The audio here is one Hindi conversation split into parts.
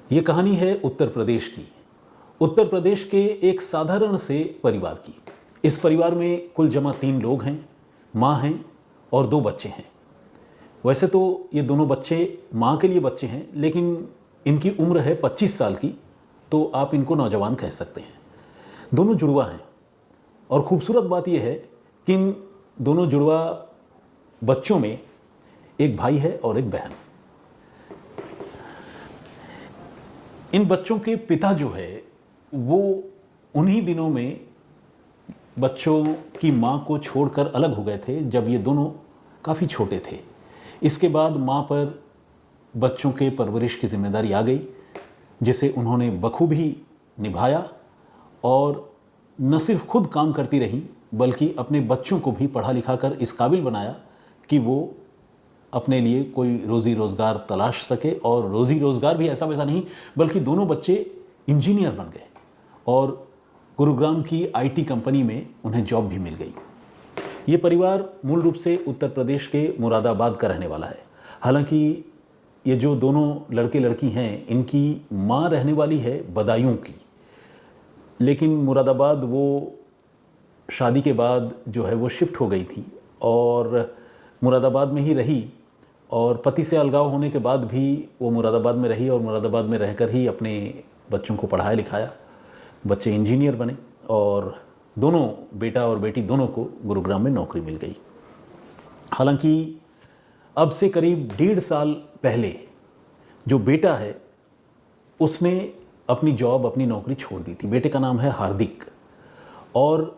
ये कहानी है उत्तर प्रदेश की। उत्तर प्रदेश के एक साधारण से परिवार की। इस परिवार में कुल जमा 3 लोग हैं, माँ हैं और 2 बच्चे हैं। वैसे तो ये दोनों बच्चे माँ के लिए बच्चे हैं, लेकिन इनकी उम्र है 25 साल की, तो आप इनको नौजवान कह सकते हैं। दोनों जुड़वा हैं और ख़ूबसूरत बात यह है कि इन दोनों जुड़वा बच्चों में एक भाई है और एक बहन। इन बच्चों के पिता जो है वो उन्हीं दिनों में बच्चों की माँ को छोड़कर अलग हो गए थे, जब ये दोनों काफ़ी छोटे थे। इसके बाद माँ पर बच्चों के परवरिश की जिम्मेदारी आ गई, जिसे उन्होंने बखूबी निभाया और न सिर्फ खुद काम करती रहीं, बल्कि अपने बच्चों को भी पढ़ा लिखा कर इस काबिल बनाया कि वो अपने लिए कोई रोज़ी रोज़गार तलाश सके। और रोज़ी रोज़गार भी ऐसा वैसा नहीं, बल्कि दोनों बच्चे इंजीनियर बन गए और गुरुग्राम की आईटी कंपनी में उन्हें जॉब भी मिल गई। ये परिवार मूल रूप से उत्तर प्रदेश के मुरादाबाद का रहने वाला है। हालांकि ये जो दोनों लड़के लड़की हैं, इनकी माँ रहने वाली है बदायूं की, लेकिन मुरादाबाद वो शादी के बाद जो है वो शिफ्ट हो गई थी और मुरादाबाद में ही रही। और पति से अलगाव होने के बाद भी वो मुरादाबाद में रही और मुरादाबाद में रहकर ही अपने बच्चों को पढ़ाया लिखाया। बच्चे इंजीनियर बने और दोनों, बेटा और बेटी दोनों को गुरुग्राम में नौकरी मिल गई। हालांकि अब से करीब 1.5 साल पहले जो बेटा है उसने अपनी जॉब, अपनी नौकरी छोड़ दी थी। बेटे का नाम है हार्दिक और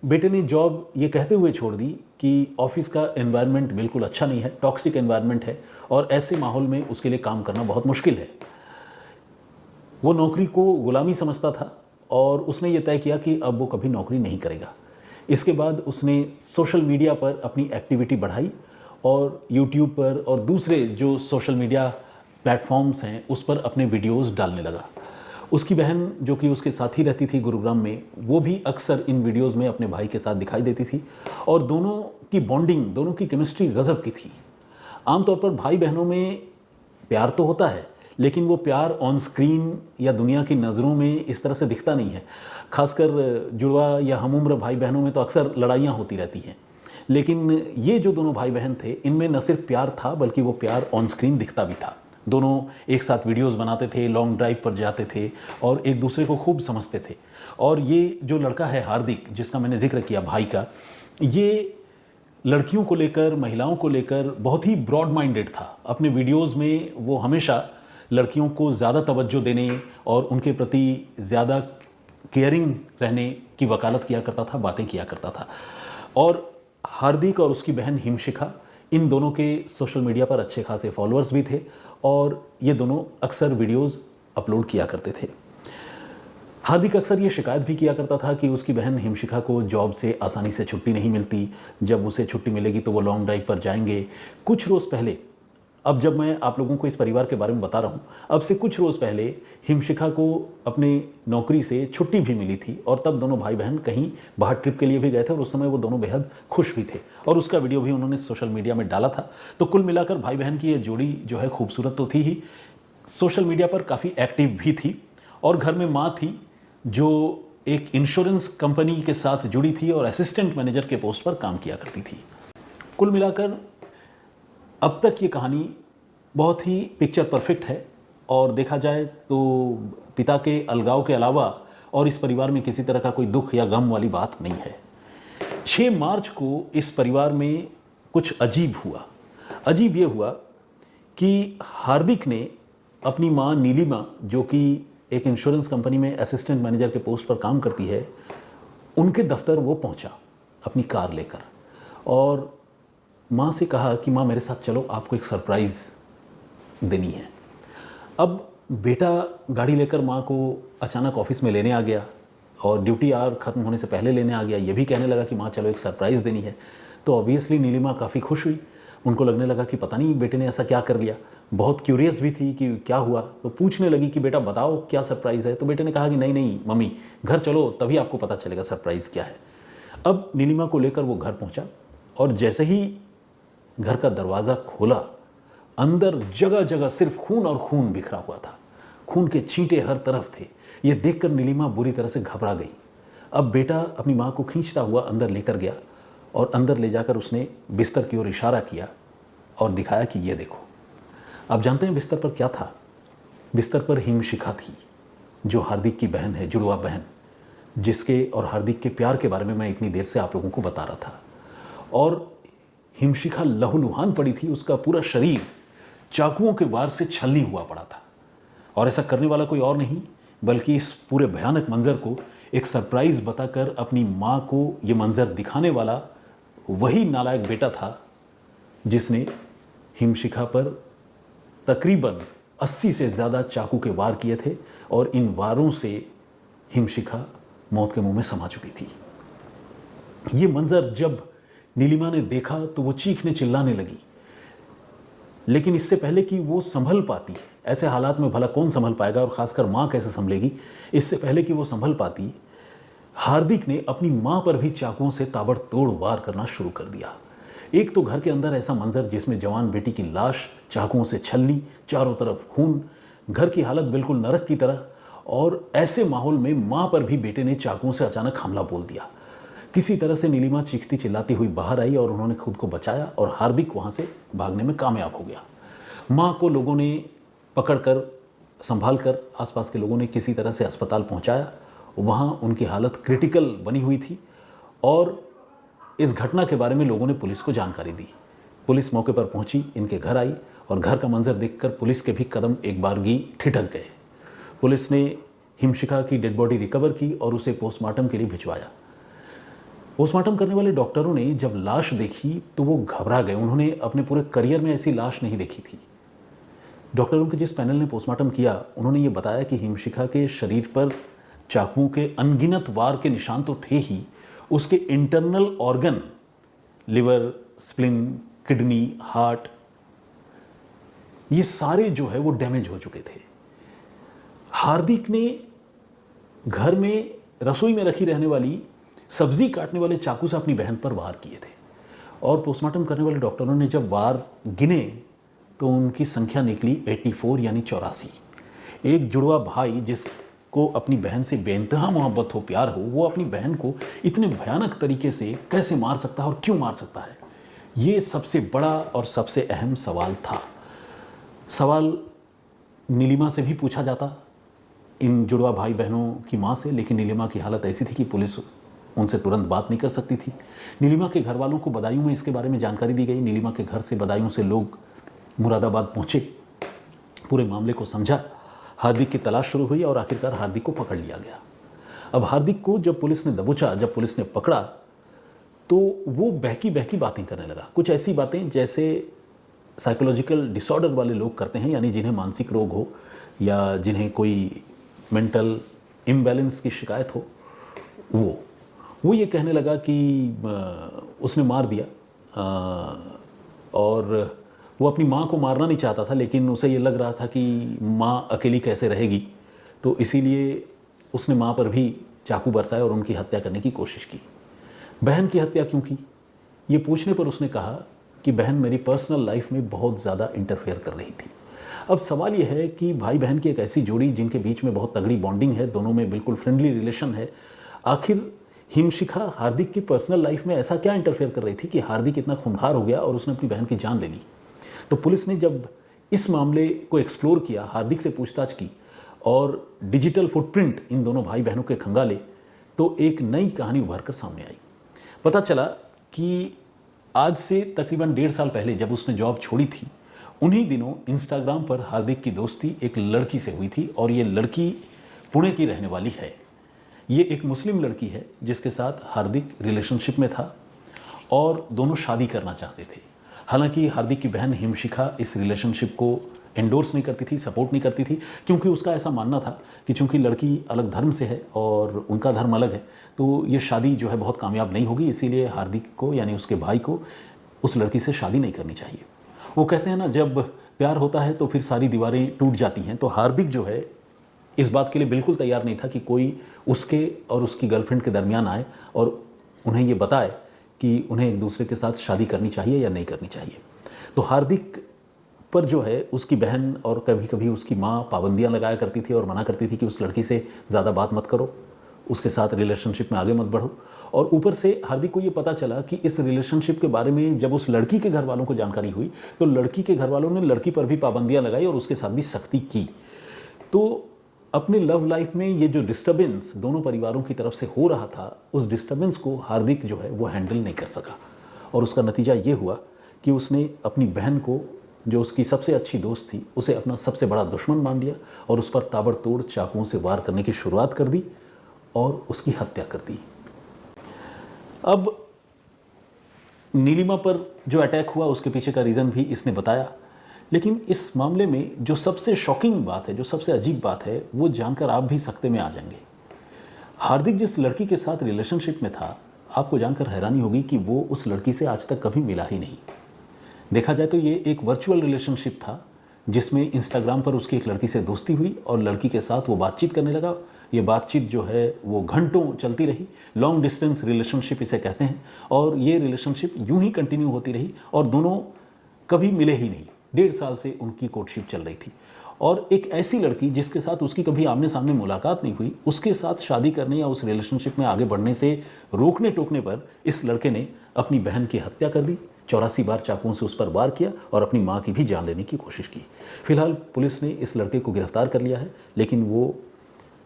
बेटे ने जॉब ये कहते हुए छोड़ दी कि ऑफिस का एनवायरनमेंट बिल्कुल अच्छा नहीं है, टॉक्सिक एनवायरनमेंट है और ऐसे माहौल में उसके लिए काम करना बहुत मुश्किल है। वो नौकरी को गुलामी समझता था और उसने ये तय किया कि अब वो कभी नौकरी नहीं करेगा। इसके बाद उसने सोशल मीडिया पर अपनी एक्टिविटी बढ़ाई और यूट्यूब पर और दूसरे जो सोशल मीडिया प्लेटफॉर्म्स हैं उस पर अपने वीडियोज़ डालने लगा। उसकी बहन जो कि उसके साथ ही रहती थी गुरुग्राम में, वो भी अक्सर इन वीडियोज़ में अपने भाई के साथ दिखाई देती थी और दोनों की बॉन्डिंग, दोनों की केमिस्ट्री गज़ब की थी। आमतौर पर भाई बहनों में प्यार तो होता है, लेकिन वो प्यार ऑन स्क्रीन या दुनिया की नज़रों में इस तरह से दिखता नहीं है। खासकर जुड़वा या हमउम्र भाई बहनों में तो अक्सर लड़ाइयाँ होती रहती हैं, लेकिन ये जो दोनों भाई बहन थे इनमें न सिर्फ प्यार था, बल्कि वो प्यार ऑन स्क्रीन दिखता भी था। दोनों एक साथ वीडियोस बनाते थे, लॉन्ग ड्राइव पर जाते थे और एक दूसरे को खूब समझते थे। और ये जो लड़का है हार्दिक, जिसका मैंने जिक्र किया भाई का, ये लड़कियों को लेकर, महिलाओं को लेकर बहुत ही ब्रॉड माइंडेड था। अपने वीडियोस में वो हमेशा लड़कियों को ज़्यादा तवज्जो देने और उनके प्रति ज़्यादा केयरिंग रहने की वकालत किया करता था, बातें किया करता था। और हार्दिक और उसकी बहन हिमशिखा, इन दोनों के सोशल मीडिया पर अच्छे खासे फॉलोअर्स भी थे और ये दोनों अक्सर वीडियोस अपलोड किया करते थे। हार्दिक अक्सर ये शिकायत भी किया करता था कि उसकी बहन हिमशिखा को जॉब से आसानी से छुट्टी नहीं मिलती। जब उसे छुट्टी मिलेगी तो वो लॉन्ग ड्राइव पर जाएंगे। कुछ रोज़ पहले, अब जब मैं आप लोगों को इस परिवार के बारे में बता रहा हूँ, अब से कुछ रोज़ पहले हिमशिखा को अपने नौकरी से छुट्टी भी मिली थी और तब दोनों भाई बहन कहीं बाहर ट्रिप के लिए भी गए थे और उस समय वो दोनों बेहद खुश भी थे और उसका वीडियो भी उन्होंने सोशल मीडिया में डाला था। तो कुल मिलाकर भाई बहन की ये जोड़ी जो है खूबसूरत तो थी ही, सोशल मीडिया पर काफ़ी एक्टिव भी थी और घर में माँ थी जो एक इंश्योरेंस कंपनी के साथ जुड़ी थी और असिस्टेंट मैनेजर के पोस्ट पर काम किया करती थी। कुल मिलाकर अब तक ये कहानी बहुत ही पिक्चर परफेक्ट है और देखा जाए तो पिता के अलगाव के अलावा और इस परिवार में किसी तरह का कोई दुख या गम वाली बात नहीं है। 6 मार्च को इस परिवार में कुछ अजीब हुआ। अजीब ये हुआ कि हार्दिक ने अपनी माँ नीलिमा, जो कि एक इंश्योरेंस कंपनी में असिस्टेंट मैनेजर के पोस्ट पर काम करती है, उनके दफ्तर वो पहुँचा अपनी कार लेकर और माँ से कहा कि माँ मेरे साथ चलो, आपको एक सरप्राइज़ देनी है। अब बेटा गाड़ी लेकर माँ को अचानक ऑफिस में लेने आ गया और ड्यूटी आवर ख़त्म होने से पहले लेने आ गया। ये भी कहने लगा कि माँ चलो एक सरप्राइज़ देनी है। तो ऑब्वियसली नीलिमा काफ़ी खुश हुई। उनको लगने लगा कि पता नहीं बेटे ने ऐसा क्या कर लिया। बहुत क्यूरियस भी थी कि क्या हुआ, तो पूछने लगी कि बेटा बताओ क्या सरप्राइज़ है। तो बेटे ने कहा कि नहीं नहीं मम्मी, घर चलो तभी आपको पता चलेगा सरप्राइज़ क्या है। अब नीलिमा को लेकर वो घर पहुँचा और जैसे ही घर का दरवाज़ा खोला, अंदर जगह जगह सिर्फ खून और खून बिखरा हुआ था। खून के छींटे हर तरफ थे। ये देखकर नीलिमा बुरी तरह से घबरा गई। अब बेटा अपनी माँ को खींचता हुआ अंदर लेकर गया और अंदर ले जाकर उसने बिस्तर की ओर इशारा किया और दिखाया कि ये देखो। आप जानते हैं बिस्तर पर क्या था? बिस्तर पर हिमशिखा थी, जो हार्दिक की बहन है, जुड़वा बहन, जिसके और हार्दिक के प्यार के बारे में मैं इतनी देर से आप लोगों को बता रहा था। और हिमशिखा लहूलुहान पड़ी थी, उसका पूरा शरीर चाकुओं के वार से छलनी हुआ पड़ा था। और ऐसा करने वाला कोई और नहीं बल्कि इस पूरे भयानक मंजर को एक सरप्राइज बताकर अपनी माँ को ये मंजर दिखाने वाला वही नालायक बेटा था जिसने हिमशिखा पर तकरीबन 80 से ज़्यादा चाकू के वार किए थे और इन वारों से हिमशिखा मौत के मुंह में समा चुकी थी। ये मंजर जब नीलिमा ने देखा तो वो चीखने चिल्लाने लगी, लेकिन इससे पहले कि वो संभल पाती, ऐसे हालात में भला कौन संभल पाएगा और ख़ासकर माँ कैसे संभलेगी, इससे पहले कि वो संभल पाती, हार्दिक ने अपनी माँ पर भी चाकुओं से ताबड़तोड़ वार करना शुरू कर दिया। एक तो घर के अंदर ऐसा मंजर जिसमें जवान बेटी की लाश चाकुओं से छलनी, चारों तरफ खून, घर की हालत बिल्कुल नरक की तरह, और ऐसे माहौल में माँ पर भी बेटे ने चाकुओं से अचानक हमला बोल दिया। किसी तरह से नीलिमा चीखती चिल्लाती हुई बाहर आई और उन्होंने खुद को बचाया और हार्दिक वहाँ से भागने में कामयाब हो गया। माँ को लोगों ने पकड़कर संभाल कर आसपास के लोगों ने किसी तरह से अस्पताल पहुँचाया। वहाँ उनकी हालत क्रिटिकल बनी हुई थी और इस घटना के बारे में लोगों ने पुलिस को जानकारी दी। पुलिस मौके पर पहुंची, इनके घर आई और घर का मंजर देखकर पुलिस के भी कदम एक बारगी ठिठक गए। पुलिस ने हिमशिखा की डेड बॉडी रिकवर की और उसे पोस्टमार्टम के लिए भिजवाया। पोस्टमार्टम करने वाले डॉक्टरों ने जब लाश देखी तो वो घबरा गए। उन्होंने अपने पूरे करियर में ऐसी लाश नहीं देखी थी। डॉक्टरों के जिस पैनल ने पोस्टमार्टम किया उन्होंने ये बताया कि हिमशिखा के शरीर पर चाकुओं के अनगिनत वार के निशान तो थे ही, उसके internal organ, liver, spleen, kidney, heart, ये सारे जो है वो डैमेज हो चुके थे। हार्दिक ने घर में रसोई में रखी रहने वाली सब्जी काटने वाले चाकू से अपनी बहन पर वार किए थे और पोस्टमार्टम करने वाले डॉक्टरों ने जब वार गिने तो उनकी संख्या निकली 84 यानी 84। एक जुड़वा भाई जिसको अपनी बहन से बेइंतहा मोहब्बत हो, प्यार हो, वो अपनी बहन को इतने भयानक तरीके से कैसे मार सकता है और क्यों मार सकता है? ये सबसे बड़ा और सबसे अहम सवाल था। सवाल नीलिमा से भी पूछा जाता, इन जुड़वा भाई बहनों की माँ से, लेकिन नीलिमा की हालत ऐसी थी कि पुलिस उनसे तुरंत बात नहीं कर सकती थी। नीलिमा के घर वालों को बदायूं में इसके बारे में जानकारी दी गई। नीलिमा के घर से बदायूं से लोग मुरादाबाद पहुंचे, पूरे मामले को समझा, हार्दिक की तलाश शुरू हुई और आखिरकार हार्दिक को पकड़ लिया गया। अब हार्दिक को जब पुलिस ने दबोचा, जब पुलिस ने पकड़ा तो वो बहकी बहकी बातें करने लगा। कुछ ऐसी बातें जैसे साइकोलॉजिकल डिसऑर्डर वाले लोग करते हैं, यानी जिन्हें मानसिक रोग हो या जिन्हें कोई मेंटल इम्बैलेंस की शिकायत हो। वो ये कहने लगा कि उसने मार दिया और वो अपनी माँ को मारना नहीं चाहता था, लेकिन उसे ये लग रहा था कि माँ अकेली कैसे रहेगी, तो इसीलिए उसने माँ पर भी चाकू बरसाए और उनकी हत्या करने की कोशिश की। बहन की हत्या क्यों की, ये पूछने पर उसने कहा कि बहन मेरी पर्सनल लाइफ में बहुत ज़्यादा इंटरफेयर कर रही थी। अब सवाल यह है कि भाई बहन की एक ऐसी जोड़ी जिनके बीच में बहुत तगड़ी बॉन्डिंग है, दोनों में बिल्कुल फ्रेंडली रिलेशन है, आखिर हिमशिखा हार्दिक की पर्सनल लाइफ में ऐसा क्या इंटरफेयर कर रही थी कि हार्दिक इतना खूंखार हो गया और उसने अपनी बहन की जान ले ली? तो पुलिस ने जब इस मामले को एक्सप्लोर किया, हार्दिक से पूछताछ की और डिजिटल फुटप्रिंट इन दोनों भाई बहनों के खंगाले, तो एक नई कहानी उभर कर सामने आई। पता चला कि आज से तकरीबन 1.5 साल पहले जब उसने जॉब छोड़ी थी, उन्हीं दिनों इंस्टाग्राम पर हार्दिक की दोस्ती एक लड़की से हुई थी और ये लड़की पुणे की रहने वाली है। ये एक मुस्लिम लड़की है जिसके साथ हार्दिक रिलेशनशिप में था और दोनों शादी करना चाहते थे। हालांकि हार्दिक की बहन हिमशिखा इस रिलेशनशिप को एंडोर्स नहीं करती थी, सपोर्ट नहीं करती थी, क्योंकि उसका ऐसा मानना था कि चूंकि लड़की अलग धर्म से है और उनका धर्म अलग है, तो ये शादी जो है बहुत कामयाब नहीं होगी, इसीलिए हार्दिक को यानी उसके भाई को उस लड़की से शादी नहीं करनी चाहिए। वो कहते हैं ना, जब प्यार होता है तो फिर सारी दीवारें टूट जाती हैं। तो हार्दिक जो है इस बात के लिए बिल्कुल तैयार नहीं था कि कोई उसके और उसकी गर्लफ्रेंड के दरमियान आए और उन्हें ये बताए कि उन्हें एक दूसरे के साथ शादी करनी चाहिए या नहीं करनी चाहिए। तो हार्दिक पर जो है उसकी बहन और कभी कभी उसकी माँ पाबंदियाँ लगाया करती थी और मना करती थी कि उस लड़की से ज़्यादा बात मत करो, उसके साथ रिलेशनशिप में आगे मत बढ़ो। और ऊपर से हार्दिक को ये पता चला कि इस रिलेशनशिप के बारे में जब उस लड़की के घर वालों को जानकारी हुई तो लड़की के घर वालों ने लड़की पर भी पाबंदियाँ लगाई और उसके साथ भी सख्ती की। तो अपने लव लाइफ में ये जो डिस्टर्बेंस दोनों परिवारों की तरफ से हो रहा था, उस डिस्टर्बेंस को हार्दिक जो है वो हैंडल नहीं कर सका और उसका नतीजा ये हुआ कि उसने अपनी बहन को, जो उसकी सबसे अच्छी दोस्त थी, उसे अपना सबसे बड़ा दुश्मन मान लिया और उस पर ताबड़तोड़ चाकुओं से वार करने की शुरुआत कर दी और उसकी हत्या कर दी। अब नीलिमा पर जो अटैक हुआ उसके पीछे का रीज़न भी इसने बताया, लेकिन इस मामले में जो सबसे शॉकिंग बात है, जो सबसे अजीब बात है, वो जानकर आप भी सकते में आ जाएंगे। हार्दिक जिस लड़की के साथ रिलेशनशिप में था, आपको जानकर हैरानी होगी कि वो उस लड़की से आज तक कभी मिला ही नहीं। देखा जाए तो ये एक वर्चुअल रिलेशनशिप था जिसमें इंस्टाग्राम पर उसकी एक लड़की से दोस्ती हुई और लड़की के साथ वो बातचीत करने लगा। ये बातचीत जो है वो घंटों चलती रही, लॉन्ग डिस्टेंस रिलेशनशिप इसे कहते हैं। और ये रिलेशनशिप यूं ही कंटिन्यू होती रही और दोनों कभी मिले ही नहीं। 1.5 साल से उनकी कोर्टशिप चल रही थी और एक ऐसी लड़की जिसके साथ उसकी कभी आमने सामने मुलाकात नहीं हुई, उसके साथ शादी करने या उस रिलेशनशिप में आगे बढ़ने से रोकने टोकने पर इस लड़के ने अपनी बहन की हत्या कर दी, 84 बार चाकुओं से उस पर वार किया और अपनी माँ की भी जान लेने की कोशिश की। फिलहाल पुलिस ने इस लड़के को गिरफ्तार कर लिया है, लेकिन वो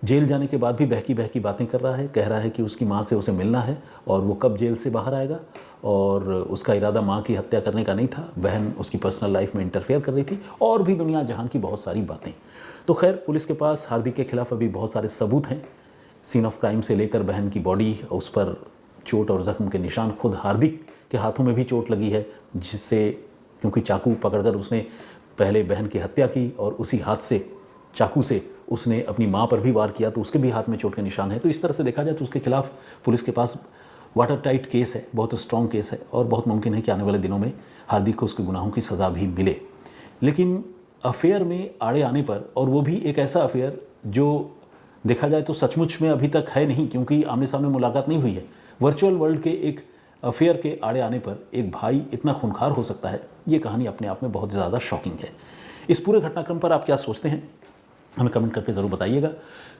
जेल जाने के बाद भी बहकी बहकी बातें कर रहा है, कह रहा है कि उसकी माँ से उसे मिलना है और वो कब जेल से बाहर आएगा। और उसका इरादा माँ की हत्या करने का नहीं था, बहन उसकी पर्सनल लाइफ में इंटरफेयर कर रही थी और भी दुनिया जहान की बहुत सारी बातें। तो खैर, पुलिस के पास हार्दिक के खिलाफ अभी बहुत सारे सबूत हैं, सीन ऑफ क्राइम से लेकर बहन की बॉडी, उस पर चोट और ज़ख्म के निशान, खुद हार्दिक के हाथों में भी चोट लगी है, जिससे क्योंकि चाकू पकड़कर उसने पहले बहन की हत्या की और उसी हाथ से, चाकू से, उसने अपनी माँ पर भी वार किया, तो उसके भी हाथ में चोट के निशान है। तो इस तरह से देखा जाए तो उसके खिलाफ पुलिस के पास वाटर टाइट केस है, बहुत स्ट्रॉन्ग केस है और बहुत मुमकिन है कि आने वाले दिनों में हार्दिक को उसके गुनाहों की सज़ा भी मिले। लेकिन अफेयर में आड़े आने पर, और वो भी एक ऐसा अफेयर जो देखा जाए तो सचमुच में अभी तक है नहीं, क्योंकि आमने सामने मुलाकात नहीं हुई है, वर्चुअल वर्ल्ड के एक अफेयर के आड़े आने पर एक भाई इतना खूंखार हो सकता है, ये कहानी अपने आप में बहुत ज़्यादा शॉकिंग है। इस पूरे घटनाक्रम पर आप क्या सोचते हैं, हमें कमेंट करके ज़रूर बताइएगा।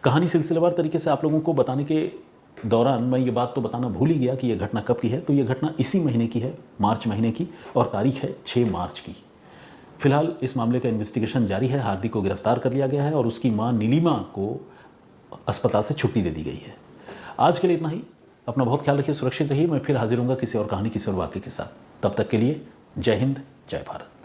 कहानी सिलसिलेवार तरीके से आप लोगों को बताने के दौरान मैं ये बात तो बताना भूल ही गया कि ये घटना कब की है। तो ये घटना इसी महीने की है, मार्च महीने की, और तारीख है 6 मार्च की। फिलहाल इस मामले का इन्वेस्टिगेशन जारी है, हार्दिक को गिरफ्तार कर लिया गया है और उसकी मां नीलिमा को अस्पताल से छुट्टी दे दी गई है। आज के लिए इतना ही। अपना बहुत ख्याल रखिए, सुरक्षित रहिए। मैं फिर हाजिर होऊंगा किसी और कहानी, किसी और वाक़े के साथ। तब तक के लिए जय हिंद, जय भारत।